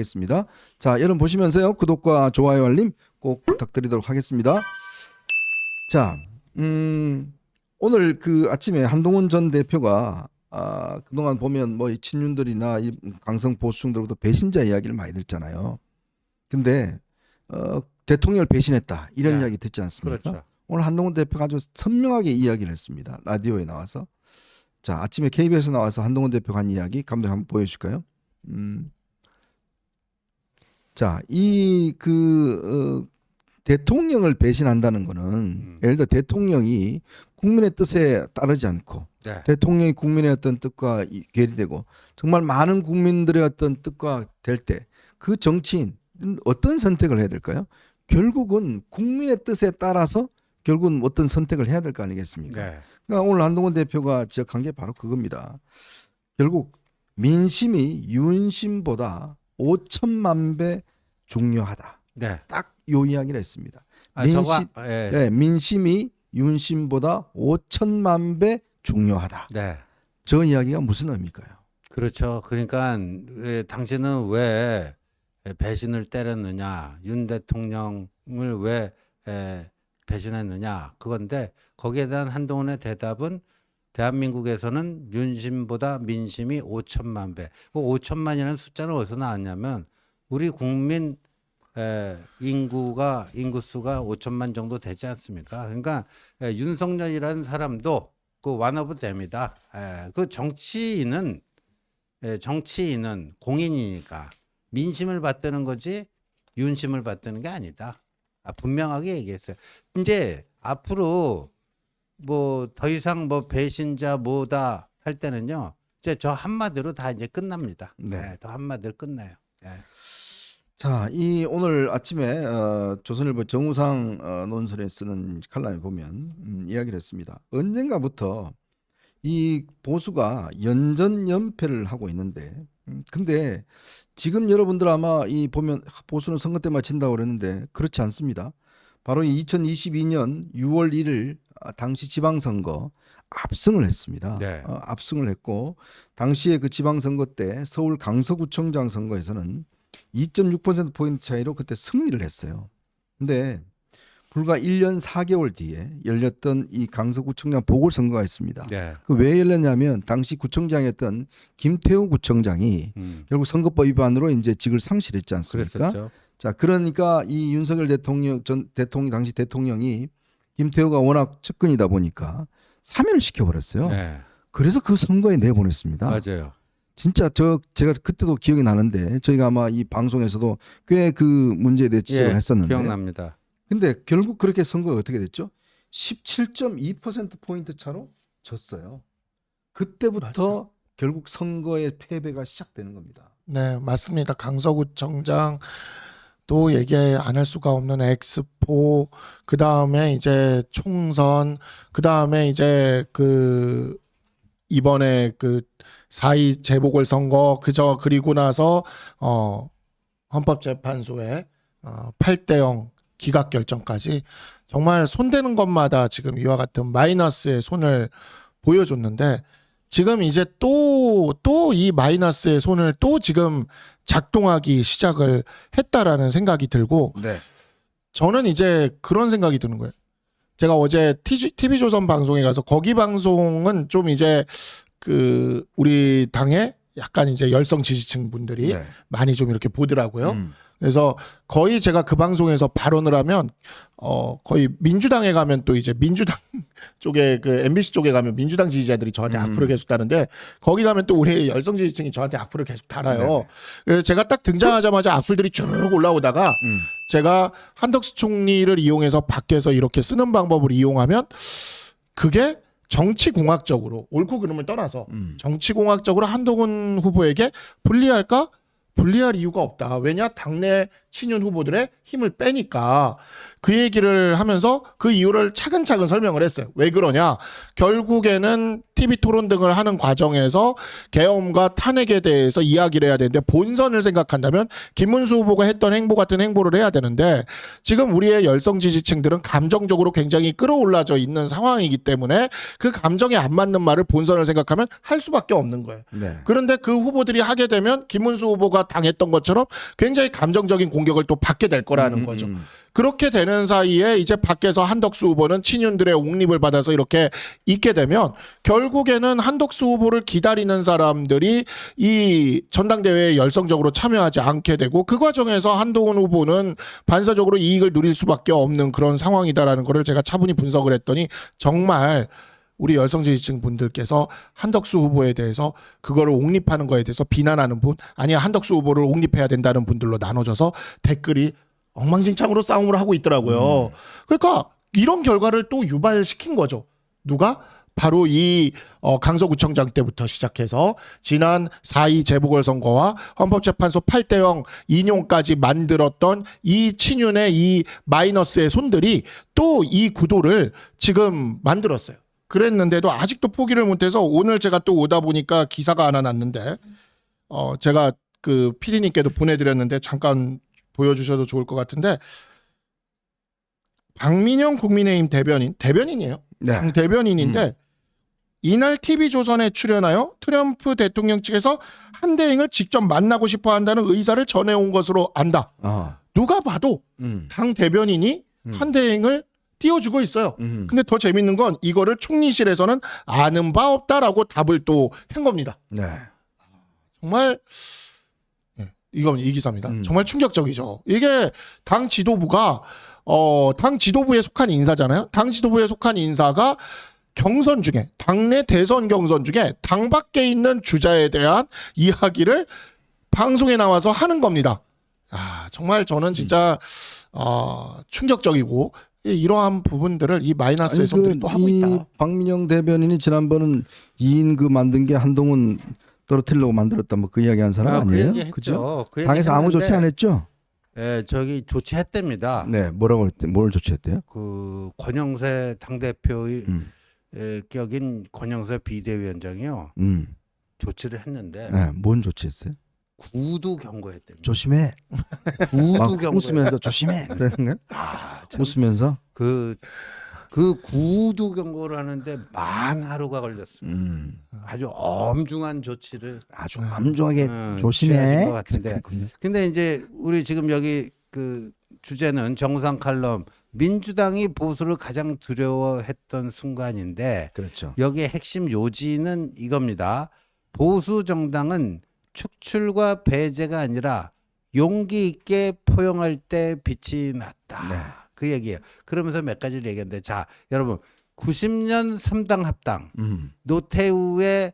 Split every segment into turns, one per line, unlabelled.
겠습니다. 자, 여러분 보시면서요. 구독과 좋아요 알림 꼭 부탁드리도록 하겠습니다. 자, 오늘 그 아침에 한동훈 전 대표가 그동안 보면 뭐 이 친윤들이나 이 강성 보수층들부터 배신자 이야기를 많이 듣잖아요. 근데 대통령을 배신했다 이런
네.
이야기 듣지 않습니까?
그렇죠.
오늘 한동훈 대표가 아주 선명하게 이야기를 했습니다. 라디오에 나와서. 자, 아침에 KBS에 나와서 한동훈 대표가 한 이야기 감독 한번 보여줄까요? 자, 대통령을 배신한다는 거는 예를 들어 대통령이 국민의 뜻에 따르지 않고
네.
대통령이 국민의 어떤 뜻과 괴리되고 정말 많은 국민들의 어떤 뜻과 될 때 그 정치인은 어떤 선택을 해야 될까요? 결국은 국민의 뜻에 따라서 결국은 어떤 선택을 해야 될 거 아니겠습니까?
네.
그러니까 오늘 한동훈 대표가 지적한 게 바로 그겁니다. 결국 민심이 윤심보다 5천만 배 중요하다.
네.
딱 요 이야기를 했습니다. 민심이 윤심보다 5천만 배 중요하다.
네.
저 이야기가 무슨 의미일까요?
그렇죠. 그러니까 당신은 왜 배신을 때렸느냐, 윤 대통령을 왜 배신했느냐 그건데 거기에 대한 한동훈의 대답은 대한민국에서는 윤심보다 민심이 5천만 배. 그 5천만이라는 숫자는 어디서 나왔냐면 우리 국민 인구수가 5천만 정도 되지 않습니까? 그러니까 윤석열이라는 사람도 그 완화부 됩니다. 그 정치인은 공인이니까 민심을 받드는 거지 윤심을 받드는 게 아니다. 분명하게 얘기했어요. 이제 앞으로 뭐 더 이상 뭐 배신자 뭐다 할 때는요. 이제 저 한마디로 다 이제 끝납니다.
네.
더 한마디로 끝나요.
자, 이 오늘 아침에 조선일보 정우상 논설에 쓰는 칼럼에 보면 이야기를 했습니다. 언젠가부터 이 보수가 연전연패를 하고 있는데 근데 지금 여러분들 아마 이 보면 보수는 선거 때만 진다고 그랬는데 그렇지 않습니다. 바로 2022년 6월 1일 당시 지방선거 압승을 했습니다.
네.
압승을 했고 당시에 그 지방선거 때 서울 강서구청장 선거에서는 2.6%포인트 차이로 그때 승리를 했어요. 근데 불과 1년 4개월 뒤에 열렸던 이 강서구청장 보궐선거가 있습니다.
네.
그 왜 열렸냐면 당시 구청장이었던 김태우 구청장이 결국 선거법 위반으로 이제 직을 상실했지 않습니까?
그랬었죠.
자, 그러니까 이 윤석열 당시 대통령이 김태우가 워낙 측근이다 보니까 사면을 시켜버렸어요.
네.
그래서 그 선거에 내보냈습니다.
맞아요.
진짜 제가 그때도 기억이 나는데 저희가 아마 이 방송에서도 꽤 그 문제에 대해 지적을 했었는데.
기억납니다.
근데 결국 그렇게 선거가 어떻게 됐죠? 17.2%포인트 차로 졌어요. 그때부터
맞아요.
결국 선거의 패배가 시작되는 겁니다.
네, 맞습니다. 강서구청장 또 얘기 안 할 수가 없는 엑스포, 그 다음에 이제 총선, 그 다음에 이제 그 이번에 그 4.2 재보궐선거 그리고 나서 헌법재판소의 8대0 기각 결정까지 정말 손대는 것마다 지금 이와 같은 마이너스의 손을 보여줬는데 지금 이제 또 이 마이너스의 손을 또 지금 작동하기 시작을 했다라는 생각이 들고
네.
저는 이제 그런 생각이 드는 거예요. 제가 어제 TV조선 방송에 가서 거기 방송은 좀 이제 그 우리 당의 약간 이제 열성 지지층 분들이
네.
많이 좀 이렇게 보더라고요. 그래서 거의 제가 그 방송에서 발언을 하면 거의 민주당에 가면 또 이제 민주당 쪽에 그 MBC 쪽에 가면 민주당 지지자들이 저한테 악플을 계속 다는데 거기 가면 또 우리 열성 지지층이 저한테 악플을 계속 달아요.
네네.
그래서 제가 딱 등장하자마자 악플들이 쭉 올라오다가 제가 한덕수 총리를 이용해서 밖에서 이렇게 쓰는 방법을 이용하면 그게 정치공학적으로 옳고 그름을 떠나서 정치공학적으로 한동훈 후보에게 불리할까? 불리할 이유가 없다. 왜냐? 당내 친윤 후보들의 힘을 빼니까 그 얘기를 하면서 그 이유를 차근차근 설명을 했어요. 왜 그러냐? 결국에는 TV 토론 등을 하는 과정에서 계엄과 탄핵에 대해서 이야기를 해야 되는데 본선을 생각한다면 김문수 후보가 했던 행보 같은 행보를 해야 되는데 지금 우리의 열성 지지층들은 감정적으로 굉장히 끌어올라져 있는 상황이기 때문에 그 감정에 안 맞는 말을 본선을 생각하면 할 수밖에 없는 거예요.
네.
그런데 그 후보들이 하게 되면 김문수 후보가 당했던 것처럼 굉장히 감정적인 공격을 또 받게 될 거라는 거죠. 그렇게 되는 사이에 이제 밖에서 한덕수 후보는 친윤들의 옹립을 받아서 이렇게 있게 되면 결국에는 한덕수 후보를 기다리는 사람들이 이 전당대회에 열성적으로 참여하지 않게 되고 그 과정에서 한동훈 후보는 반사적으로 이익을 누릴 수밖에 없는 그런 상황이다라는 거를 제가 차분히 분석을 했더니 정말 우리 열성 지지층 분들께서 한덕수 후보에 대해서 그거를 옹립하는 거에 대해서 비난하는 분, 아니야 한덕수 후보를 옹립해야 된다는 분들로 나눠져서 댓글이 엉망진창으로 싸움을 하고 있더라고요. 그러니까 이런 결과를 또 유발시킨 거죠. 누가? 바로 이 강서구청장 때부터 시작해서 지난 4.2 재보궐선거와 헌법재판소 8대0 인용까지 만들었던 이 친윤의 이 마이너스의 손들이 또 이 구도를 지금 만들었어요. 그랬는데도 아직도 포기를 못해서 오늘 제가 또 오다 보니까 기사가 하나 났는데 제가 그 PD님께도 보내드렸는데 잠깐 보여주셔도 좋을 것 같은데 박민영 국민의힘 대변인이에요.
네.
대변인인데 이날 TV조선에 출연하여 트럼프 대통령 측에서 한대행을 직접 만나고 싶어 한다는 의사를 전해온 것으로 안다. 누가 봐도 당 대변인이 한대행을 띄워주고 있어요. 근데 더 재밌는 건 이거를 총리실에서는 아는 바 없다라고 답을 또 한 겁니다.
네.
정말 이건 이 기사입니다. 정말 충격적이죠. 이게 당 지도부가 당 지도부에 속한 인사잖아요. 당 지도부에 속한 인사가 경선 중에 당내 대선 경선 중에 당 밖에 있는 주자에 대한 이야기를 방송에 나와서 하는 겁니다. 정말 저는 진짜 충격적이고 이러한 부분들을 이 마이너스의 손들이 또 하고 있다.
박민영 대변인이 지난번은 2인 그 만든 게 한동훈 떨어뜨리려고 만들었다 뭐 그 이야기 한 사람 아니에요? 그죠?
그
당에서 아무 조치 안 했죠?
예, 저기 조치했답니다.
네, 뭐라고 했대? 뭘 조치했대요?
그 권영세 당대표의 격인 권영세 비대위원장이요. 조치를 했는데
네, 뭔 조치했어요?
구두 경고했답니다.
조심해.
구두 경고.
웃으면서 조심해. 그러는 거야? 웃으면서?
그 구두 경고를 하는데 만 하루가 걸렸습니다. 아주 엄중한 조치를
아주 엄중하게
취하신
조심해.
것 같은데.
그랬군요.
근데 이제 우리 지금 여기 그 주제는 정상 칼럼 민주당이 보수를 가장 두려워했던 순간인데
그렇죠.
여기에 핵심 요지는 이겁니다. 보수 정당은 축출과 배제가 아니라 용기 있게 포용할 때 빛이 났다.
네.
그 얘기예요. 그러면서 몇 가지를 얘기했는데 자 여러분 90년 3당 합당 노태우의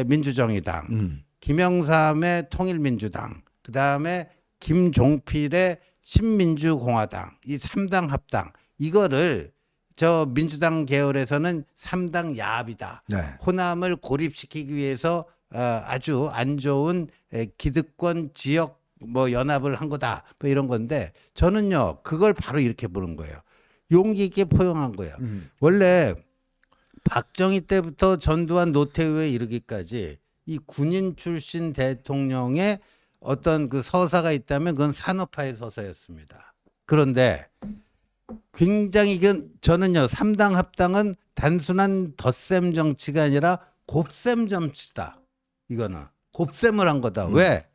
민주정의당 김영삼의 통일민주당 그다음에 김종필의 신민주공화당 이 3당 합당 이거를 저 민주당 계열에서는 3당 야합이다.
네.
호남을 고립시키기 위해서 아주 안 좋은 기득권 지역 뭐 연합을 한 거다. 뭐 이런 건데 저는요 그걸 바로 이렇게 보는 거예요. 용기 있게 포용한 거예요. 원래 박정희 때부터 전두환 노태우에 이르기까지 이 군인 출신 대통령의 어떤 그 서사가 있다면 그건 산업화의 서사였습니다. 그런데 굉장히 저는요 3당 합당은 단순한 덧셈 정치가 아니라 곱셈 정치다. 이거는 곱셈을 한 거다. 왜?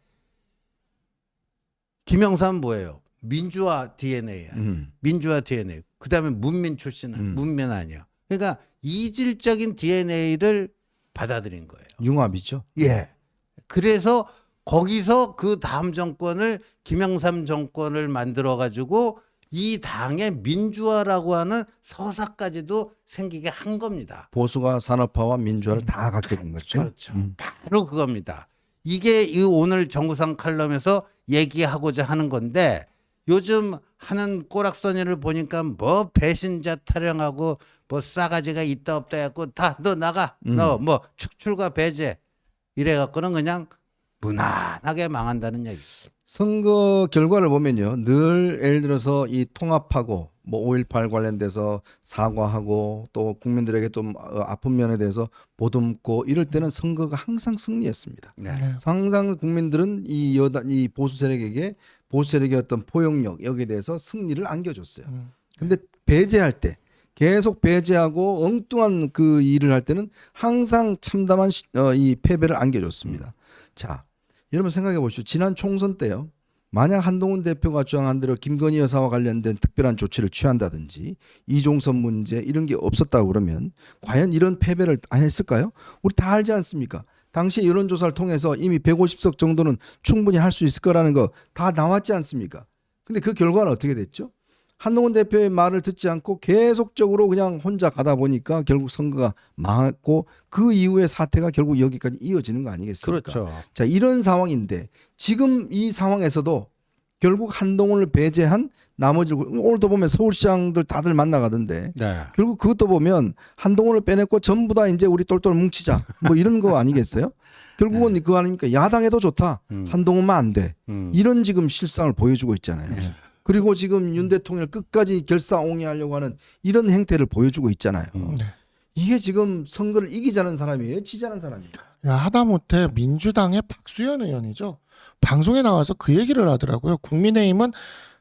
김영삼 뭐예요? 민주화 DNA야. 민주화 DNA. 그다음에 문민 출신은 문민 아니야. 그러니까 이질적인 DNA를 받아들인 거예요.
융합이죠.
예. 그래서 거기서 그 다음 정권을 김영삼 정권을 만들어 가지고 이 당의 민주화라고 하는 서사까지도 생기게 한 겁니다.
보수가 산업화와 민주화를 다 갖게 된 거죠.
그렇죠. 바로 그겁니다. 이게 이 오늘 정구상 칼럼에서 얘기하고자 하는 건데 요즘 하는 꼬락서니를 보니까 뭐 배신자 타령하고 뭐 싸가지가 있다 없다 해갖고 다 너 나가 너 뭐 축출과 배제 이래갖고는 그냥 무난하게 망한다는 얘기죠.
선거 결과를 보면요. 늘 예를 들어서 이 통합하고 뭐 5.18 관련돼서 사과하고 또 국민들에게 좀 아픈 면에 대해서 보듬고 이럴 때는 선거가 항상 승리했습니다.
네.
항상 국민들은 이 보수 세력에게 보수 세력의 어떤 포용력 여기에 대해서 승리를 안겨줬어요. 근데 배제할 때 계속 배제하고 엉뚱한 그 일을 할 때는 항상 참담한 이 패배를 안겨줬습니다. 자, 여러분 생각해 보십시오. 지난 총선 때요. 만약 한동훈 대표가 주장한 대로 김건희 여사와 관련된 특별한 조치를 취한다든지 이종섭 문제 이런 게 없었다고 그러면 과연 이런 패배를 안 했을까요? 우리 다 알지 않습니까? 당시 여론조사를 통해서 이미 150석 정도는 충분히 할 수 있을 거라는 거 다 나왔지 않습니까? 근데 그 결과는 어떻게 됐죠? 한동훈 대표의 말을 듣지 않고 계속적으로 그냥 혼자 가다 보니까 결국 선거가 망했고 그 이후의 사태가 결국 여기까지 이어지는 거 아니겠습니까?
그렇죠.
자, 이런 상황인데 지금 이 상황에서도 결국 한동훈을 배제한 나머지 오늘도 보면 서울시장들 다들 만나가던데
네.
결국 그것도 보면 한동훈을 빼냈고 전부 다 이제 우리 똘똘 뭉치자 뭐 이런 거 아니겠어요? 결국은 그거 아닙니까? 야당에도 좋다. 한동훈만 안 돼. 이런 지금 실상을 보여주고 있잖아요. 그리고 지금 윤 대통령을 끝까지 결사옹위하려고 하는 이런 행태를 보여주고 있잖아요.
네.
이게 지금 선거를 이기자는 사람이에요? 지자는 사람이에요?
야, 하다못해 민주당의 박수현 의원이죠. 방송에 나와서 그 얘기를 하더라고요. 국민의힘은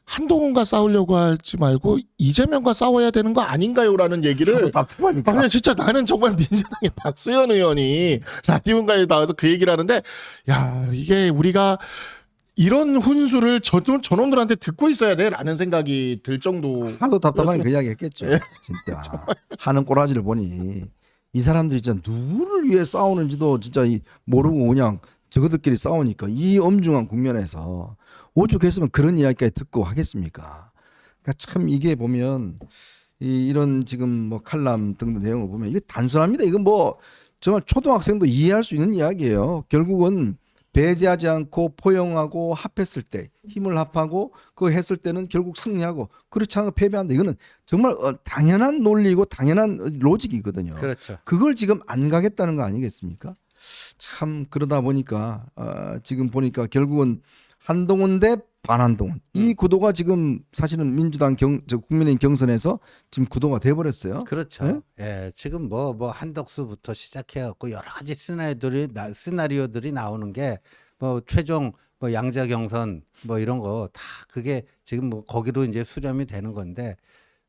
한동훈과 싸우려고 하지 말고 이재명과 싸워야 되는 거 아닌가요라는 얘기를.
답답하니까.
아니 진짜 나는 정말 민주당의 박수현 의원이 라디오인가에 나와서 그 얘기를 하는데 야 이게 우리가 이런 훈수를 저놈들한테 듣고 있어야 돼라는 생각이 들 정도.
하도 답답하게 그 이야기 했겠죠.
예.
진짜. 하는 꼬라지를 보니 이 사람들이 진짜 누구를 위해 싸우는지도 진짜 모르고 그냥 저거들끼리 싸우니까 이 엄중한 국면에서 오죽했으면 그런 이야기까지 듣고 하겠습니까? 그러니까 참 이게 보면 이런 지금 뭐 칼럼 등등 내용을 보면 이게 단순합니다. 이건 뭐 정말 초등학생도 이해할 수 있는 이야기예요. 결국은 배제하지 않고 포용하고 합했을 때 힘을 합하고 그거 했을 때는 결국 승리하고 그렇지 않고 패배한다. 이거는 정말 당연한 논리고 당연한 로직이거든요.
그렇죠.
그걸 지금 안 가겠다는 거 아니겠습니까? 참 그러다 보니까 지금 보니까 결국은 한동훈 대 반한동훈 이 구도가 지금 사실은 민주당 국민의힘 경선에서 지금 구도가 돼버렸어요.
그렇죠. 예, 지금 뭐 한덕수부터 시작해갖고 여러 가지 시나리오들이 나오는 게 뭐 최종 뭐 양자 경선 뭐 이런 거 다 그게 지금 뭐 거기로 이제 수렴이 되는 건데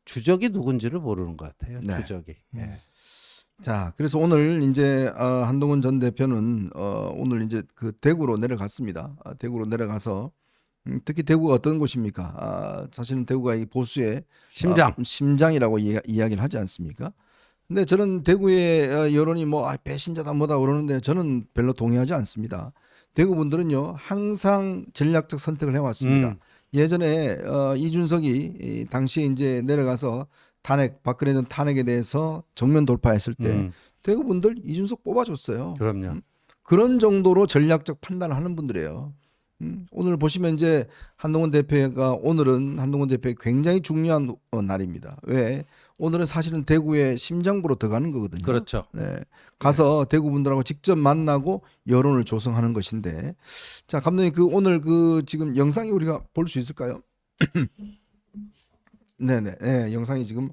주적이 누군지를 모르는 것 같아요.
네.
주적이. 예.
자, 그래서 오늘 이제 한동훈 전 대표는 오늘 이제 그 대구로 내려갔습니다. 대구로 내려가서 특히 대구가 어떤 곳입니까? 사실은 대구가 이 보수의
심장.
심장이라고 이야기를 하지 않습니까? 근데 저는 대구의 여론이 뭐 배신자다 뭐다 그러는데 저는 별로 동의하지 않습니다. 대구 분들은요 항상 전략적 선택을 해왔습니다. 예전에 이준석이 당시에 이제 내려가서 박근혜 전 탄핵에 대해서 정면 돌파했을 때 대구 분들 이준석 뽑아줬어요.
그럼요.
그런 정도로 전략적 판단을 하는 분들이에요. 오늘 보시면 이제 한동훈 대표가 오늘은 한동훈 대표의 굉장히 중요한 날입니다. 왜? 오늘은 사실은 대구의 심장부로 들어가는 거거든요.
그렇죠.
네. 가서 대구 분들하고 직접 만나고 여론을 조성하는 것인데, 자 감독님 그 오늘 그 지금 영상이 우리가 볼 수 있을까요? 네네. 네, 영상이 지금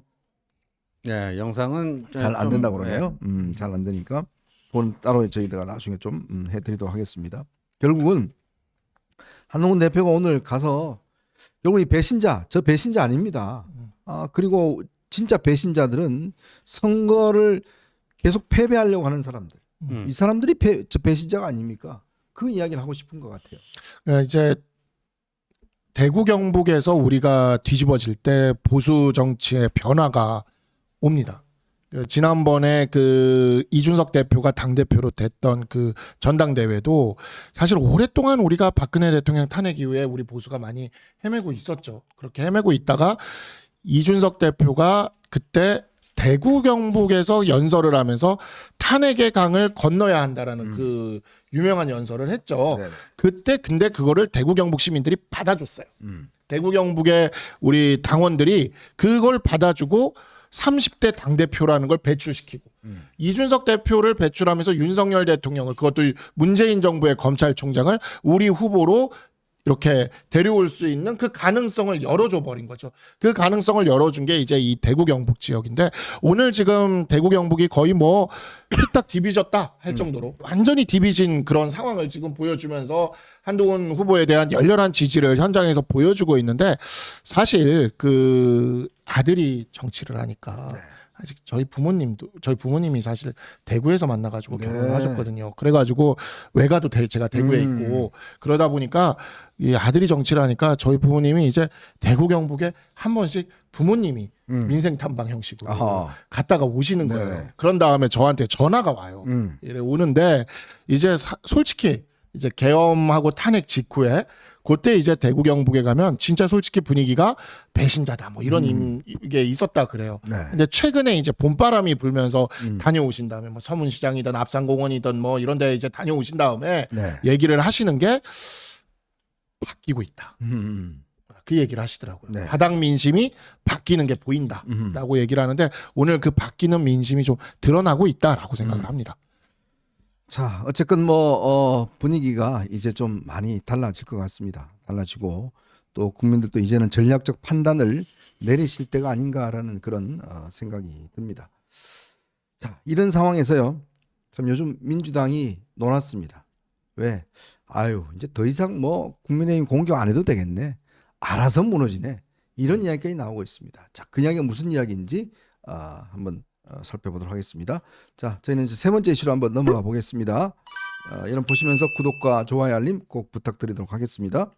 네, 영상은
잘 안
좀,
된다고 그러네요. 잘 안 되니까 그건 따로 저희가 나중에 좀 해드리도록 하겠습니다. 결국은 한동훈 대표가 오늘 가서 결국 이 저 배신자 아닙니다. 그리고 진짜 배신자들은 선거를 계속 패배하려고 하는 사람들. 이 사람들이 저 배신자가 아닙니까? 그 이야기를 하고 싶은 것 같아요.
이제 대구 경북에서 우리가 뒤집어질 때 보수 정치의 변화가 옵니다. 지난번에 그 이준석 대표가 당대표로 됐던 그 전당대회도 사실 오랫동안 우리가 박근혜 대통령 탄핵 이후에 우리 보수가 많이 헤매고 있었죠. 그렇게 헤매고 있다가 이준석 대표가 그때 대구 경북에서 연설을 하면서 탄핵의 강을 건너야 한다라는 그 유명한 연설을 했죠.
네.
그때 근데 그거를 대구 경북 시민들이 받아줬어요. 대구 경북의 우리 당원들이 그걸 받아주고 30대 당대표라는 걸 배출시키고 이준석 대표를 배출하면서 윤석열 대통령을 그것도 문재인 정부의 검찰총장을 우리 후보로 이렇게 데려올 수 있는 그 가능성을 열어줘 버린 거죠. 그 가능성을 열어준 게 이제 이 대구 경북 지역인데 오늘 지금 대구 경북이 거의 뭐 휘딱 디비졌다 할 정도로 완전히 디비진 그런 상황을 지금 보여주면서 한동훈 후보에 대한 열렬한 지지를 현장에서 보여주고 있는데 사실 그 아들이 정치를 하니까 아직 저희 부모님이 사실 대구에서 만나가지고
네.
결혼을 하셨거든요. 그래가지고 외가도 제가 대구에 있고 그러다 보니까 이 아들이 정치를 하니까 저희 부모님이 이제 대구 경북에 한 번씩 부모님이 민생 탐방 형식으로
아하.
갔다가 오시는
네.
거예요. 그런 다음에 저한테 전화가 와요. 이래 오는데 이제 솔직히 이제 계엄하고 탄핵 직후에 그때 이제 대구 경북에 가면 진짜 솔직히 분위기가 배신자다 뭐 이런 게 있었다 그래요.
네.
근데 최근에 이제 봄바람이 불면서 다녀오신 다음에 뭐 서문시장이든 압산공원이든 뭐 이런 데 이제 다녀오신 다음에
네.
얘기를 하시는 게 바뀌고 있다.
음.
그 얘기를 하시더라고요.
네.
바닥 민심이 바뀌는 게 보인다라고 얘기를 하는데 오늘 그 바뀌는 민심이 좀 드러나고 있다라고 생각을 합니다.
자, 어쨌건 분위기가 이제 좀 많이 달라질 것 같습니다. 달라지고 또 국민들도 이제는 전략적 판단을 내리실 때가 아닌가라는 그런 생각이 듭니다. 자, 이런 상황에서요. 참 요즘 민주당이 놀았습니다. 왜? 이제 더 이상 국민의힘 공격 안 해도 되겠네. 알아서 무너지네. 이런 이야기가 나오고 있습니다. 자, 그 이야기가 무슨 이야기인지 한번 살펴보도록 하겠습니다. 자, 저희는 이제 세 번째 이슈로 한번 넘어가 보겠습니다. 여러분 보시면서 구독과 좋아요 알림 꼭 부탁드리도록 하겠습니다.